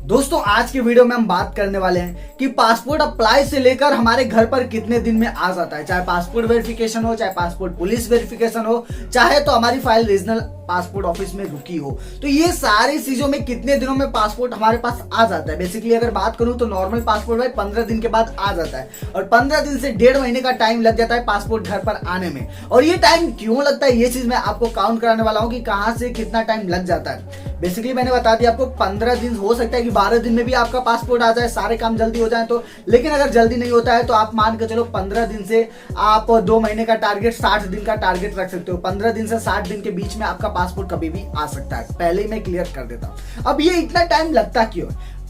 दोस्तों आज के वीडियो में हम बात करने वाले हैं कि पासपोर्ट अप्लाई से लेकर हमारे घर पर कितने दिन में आ जाता है। चाहे पासपोर्ट वेरिफिकेशन हो, चाहे पासपोर्ट पुलिस वेरिफिकेशन हो, चाहे तो हमारी फाइल रीजनल पासपोर्ट ऑफिस में रुकी हो, तो ये सारी चीजों में कितने दिनों में पासपोर्ट हमारे पास आ जाता है। बेसिकली अगर बात करूं तो नॉर्मल पासपोर्ट भाई 15 दिन के बाद आ जाता है और 15 दिन से 1.5 महीने का टाइम लग जाता है पासपोर्ट घर पर आने में। और ये टाइम क्यों लगता है ये चीज मैं आपको काउंट कराने वाला हूं कि कहां से कितना टाइम लग जाता है। बेसिकली मैंने बता दिया आपको 15 दिन, हो सकता है कि 12 दिन में भी आपका पासपोर्ट आ जाए, सारे काम जल्दी हो जाए तो। लेकिन अगर जल्दी नहीं होता है तो आप मान के चलो 15 दिन से आप 2 महीने का टारगेट, 60 दिन का टारगेट रख सकते हो। 15 दिन से 60 दिन के बीच में आपका पासपोर्ट कभी भी आ सकता है। पहले ही मैं क्लियर कर देता हूं। अब ये इतना टाइम लगता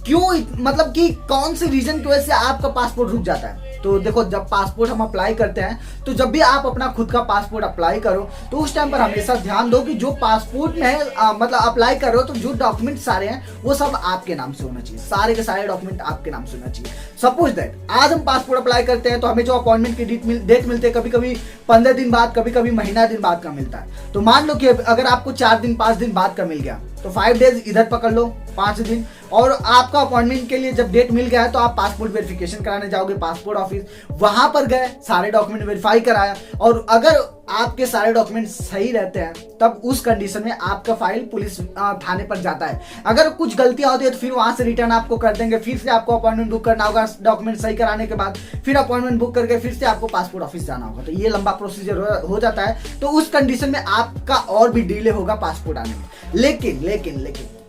क्यों मतलब कि कौन से रीजन की वजह से आपका पासपोर्ट रुक जाता है। तो देखो, जब पासपोर्ट हम अप्लाई करते हैं तो जब भी आप अपना खुद का पासपोर्ट अप्लाई करो तो उस टाइम पर हमेशा ध्यान दो कि जो पासपोर्ट में है मतलब अप्लाई कर रहे हो तो जो डॉक्यूमेंट सारे हैं वो सब आपके नाम से होना चाहिए। सारे के सारे डॉक्यूमेंट आपके नाम से होना चाहिए। सपोज दैट आज हम पासपोर्ट अप्लाई करते हैं तो हमें जो अपॉइंटमेंट की डेट मिलते हैं, कभी कभी 15 दिन बाद, कभी कभी महीना दिन बाद का मिलता है। तो मान लो कि अगर आपको 4 दिन 5 दिन बाद का मिल गया तो 5 डेज इधर पकड़ लो, 5 दिन। और आपका अपॉइंटमेंट के लिए जब डेट मिल गया है तो आप पासपोर्ट वेरिफिकेशन कराने जाओगे पासपोर्ट ऑफिस, वहां पर गए, सारे डॉक्यूमेंट वेरीफाई कराया और अगर आपके सारे डॉक्यूमेंट सही रहते हैं तब उस कंडीशन में आपका फाइल पुलिस थाने पर जाता है। अगर कुछ गलतियां होती है तो फिर वहां से रिटर्न आपको कर देंगे, फिर से आपको अपॉइंटमेंट बुक करना होगा डॉक्यूमेंट सही कराने के बाद, फिर अपॉइंटमेंट बुक करके फिर से आपको पासपोर्ट ऑफिस जाना होगा। तो ये लंबा प्रोसीजर हो जाता है। तो उस कंडीशन में आपका और भी डिले होगा पासपोर्ट आने में। लेकिन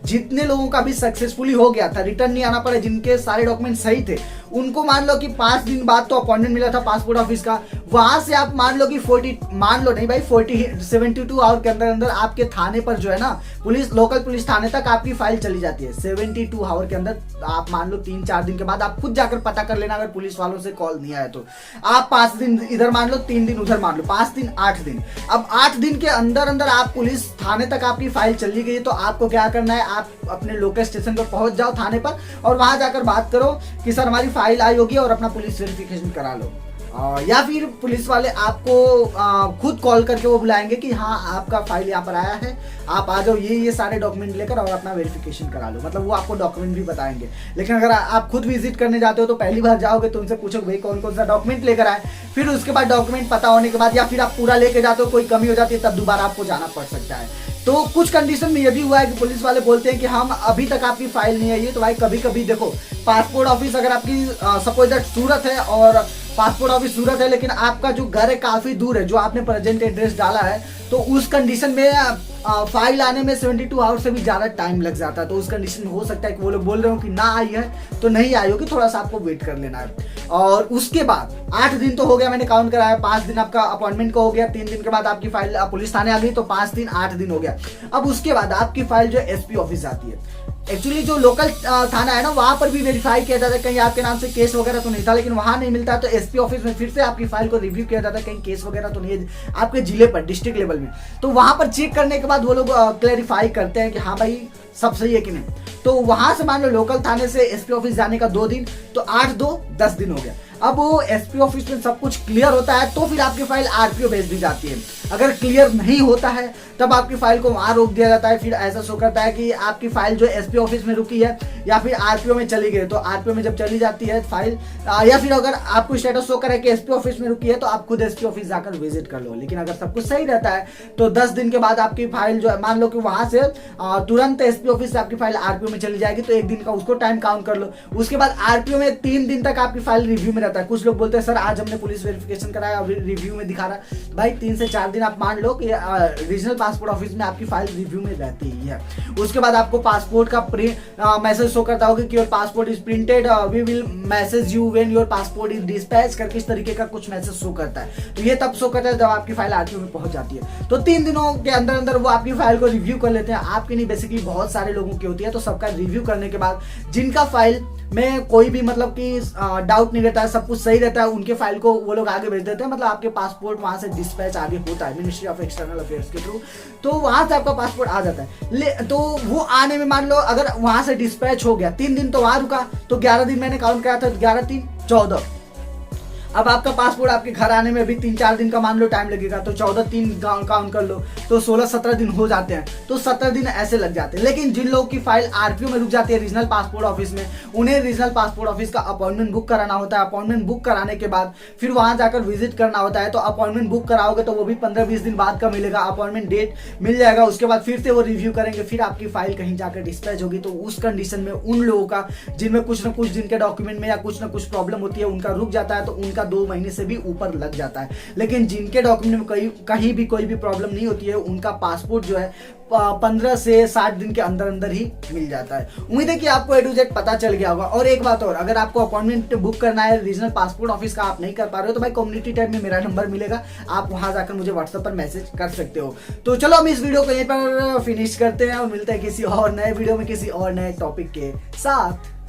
जितने लोगों का भी सक्सेसफुली हो गया था, रिटर्न नहीं आना पड़ा, जिनके सारे डॉक्यूमेंट सही थे, उनको मान लो कि 5 दिन बाद तो अपॉइंटमेंट मिला था पासपोर्ट ऑफिस का, वहां से आप मान लो कि 72 आवर के अंदर आपके थाने पर जो है ना, पुलिस, लोकल पुलिस थाने तक आपकी फाइल चली जाती है। 72 आवर के अंदर आप मान लो 3-4 दिन के बाद आप खुद जाकर पता कर लेना, अगर पुलिस वालों से कॉल नहीं आया तो। आप 5 दिन इधर मान लो, 3 दिन उधर मान लो, 5 दिन 8 दिन। अब 8 दिन के अंदर आप पुलिस थाने तक आपकी फाइल चली गई तो आपको क्या करना है, आप अपने लोकल स्टेशन पर पहुंच जाओ थाने पर और वहां जाकर बात करो कि सर हमारी फाइल आई होगी और अपना पुलिस वेरिफिकेशन करा लो। या फिर पुलिस वाले आपको खुद कॉल करके वो बुलाएंगे कि हाँ आपका फाइल यहाँ पर आया है, आप आ जाओ, ये सारे डॉक्यूमेंट लेकर और अपना वेरिफिकेशन करा लो। मतलब वो आपको डॉक्यूमेंट भी बताएंगे। लेकिन अगर आप खुद विजिट करने जाते हो तो पहली बार जाओगे तो उनसे पूछो भाई कौन कौन सा डॉक्यूमेंट लेकर आए, फिर उसके बाद डॉक्यूमेंट पता होने के बाद या फिर आप पूरा लेके जाते हो, कोई कमी हो जाती है तब दोबारा आपको जाना पड़ सकता है। तो कुछ कंडीशन में यदि हुआ है कि पुलिस वाले बोलते हैं कि हम अभी तक आपकी फाइल नहीं आई है, तो भाई कभी कभी देखो, पासपोर्ट ऑफिस अगर आपकी सपोज दैट सूरत है और पासपोर्ट ऑफिस सूरत है लेकिन आपका जो घर है काफी दूर है, जो आपने प्रेजेंट एड्रेस डाला है, तो उस कंडीशन में फाइल आने में 72 आवर से भी ज्यादा टाइम लग जाता है। तो उस कंडीशन में हो सकता है कि वो लोग बोल रहे हो कि ना आई है तो नहीं आई होगी, थोड़ा सा आपको वेट कर लेना है। और उसके बाद 8 दिन तो हो गया, मैंने काउंट कराया, 5 दिन आपका अपॉइंटमेंट का हो गया, 3 दिन के बाद आपकी फाइल पुलिस थाने आ गई तो 5 दिन 8 दिन हो गया। अब उसके बाद आपकी फाइल जो एसपी ऑफिस जाती है। एक्चुअली जो लोकल थाना है ना, वहां पर भी वेरीफाई किया जाता है, कहीं आपके नाम से केस वगैरह तो नहीं था, लेकिन वहां नहीं मिलता है तो एसपी ऑफिस में फिर से आपकी फाइल को रिव्यू किया जाता है, कहीं केस वगैरह तो नहीं है आपके जिले पर, डिस्ट्रिक्ट लेवल में। तो वहां पर चेक करने के बाद वो लोग क्लैरिफाई करते हैं कि हाँ भाई सब सही है कि नहीं। तो वहां से मान लो लोकल थाने से एसपी ऑफिस जाने का 2 दिन, तो 8-2 10 दिन हो गया। अब वो एसपी ऑफिस में सब कुछ क्लियर होता है तो फिर आपकी फाइल आरपीओ भेज दी जाती है। अगर क्लियर नहीं होता है तब आपकी फाइल को वहां रोक दिया जाता है। फिर ऐसा शो करता है कि आपकी फाइल जो एसपी ऑफिस में रुकी है या फिर आरपीओ में चली गई। तो आरपीओ में जब चली जाती है फाइल, या फिर अगर आपको स्टेटस शो करे कि एसपी ऑफिस में रुकी है तो आप खुद एसपी ऑफिस जाकर विजिट कर लो। लेकिन अगर सब कुछ सही रहता है तो 10 दिन के बाद आपकी फाइल जो है, मान लो कि वहां से तुरंत एसपी ऑफिस से आपकी फाइल आरपीओ में चली जाएगी तो 1 दिन का उसको टाइम काउंट कर लो। उसके बाद आरपीओ में 3 दिन तक आपकी फाइल रिव्यू में रहता है। कुछ लोग बोलते हैं सर आज हमने पुलिस वेरिफिकेशन कराया, रिव्यू में दिखा रहा है। भाई 3 से 4 दिन आप मान लो कि रीजनल पासपोर्ट ऑफिस में आपकी फाइल रिव्यू में रहती ही है। उसके बाद आपको पासपोर्ट का मैसेज शो करता होगा कि your passport is printed, we will message you when your passport is dispatch करके इस तरीके का कुछ मैसेज शो करता है। तो ये तब शो करता है जब आपकी फाइल आरटीओ में पहुंच जाती है। तो 3 दिनों के अंदर वो आपकी फाइल को रिव्यू कर लेते हैं। आपकी नहीं, बेसिकली बहुत सारे लोगों की होती है। तो सबका रिव्यू करने के बाद जिनका फाइल में कोई भी मतलब कि डाउट नहीं रहता है, सब कुछ सही रहता है, उनके फाइल को वो लोग आगे भेज देते हैं। मतलब आपके पासपोर्ट वहां से डिस्पैच आगे होता है मिनिस्ट्री ऑफ एक्सटर्नल अफेयर्स के थ्रू, तो वहां से आपका पासपोर्ट आ जाता है। तो वो आने में मान लो अगर वहां से डिस्पैच हो गया, 3 दिन तो वहां रुका, तो 11 दिन मैंने काउंट किया था, 11 3 14। अब आपका पासपोर्ट आपके घर आने में भी 3-4 दिन का मान लो टाइम लगेगा, तो 14 3 काउंट कर लो, तो 16-17 दिन हो जाते हैं, तो 17 दिन ऐसे लग जाते हैं। लेकिन जिन लोगों की फाइल आरपीओ में रुक जाती है, रीजनल पासपोर्ट ऑफिस में, उन्हें रीजनल पासपोर्ट ऑफिस का अपॉइंटमेंट बुक कराना होता है। अपॉइंटमेंट बुक कराने के बाद फिर वहां जाकर विजिट करना होता है। तो अपॉइंटमेंट बुक कराओगे तो वो भी 15-20 दिन बाद का मिलेगा, अपॉइंटमेंट डेट मिल जाएगा। उसके बाद फिर से वो रिव्यू करेंगे, फिर आपकी फाइल कहीं जाकर डिस्पैच होगी। तो उस कंडीशन में उन लोगों का जिनमें कुछ ना कुछ जिनके डॉक्यूमेंट में या कुछ ना कुछ प्रॉब्लम होती है, उनका रुक जाता है, तो उनका 2 महीने से भी ऊपर लग जाता है। लेकिन जिनके डॉक्यूमेंट में कहीं भी कोई भी प्रॉब्लम नहीं होती है, उनका पासपोर्ट जो है 15 से 60 दिन के अंदर अंदर ही मिल जाता है। उम्मीद है कि आपको A to Z पता चल गया होगा। और एक बात और, अगर आपको अपॉइंटमेंट बुक करना है रीजनल पासपोर्ट ऑफिस का, आप नहीं कर पा रहे हो, तो भाई कम्युनिटी टैब में मेरा नंबर मिलेगा, आप वहां जाकर मुझे व्हाट्सएप पर मैसेज कर सकते हो। तो चलो हम इस वीडियो को यहीं पर फिनिश करते हैं और मिलते हैं किसी और नए वीडियो में किसी और नए टॉपिक के साथ।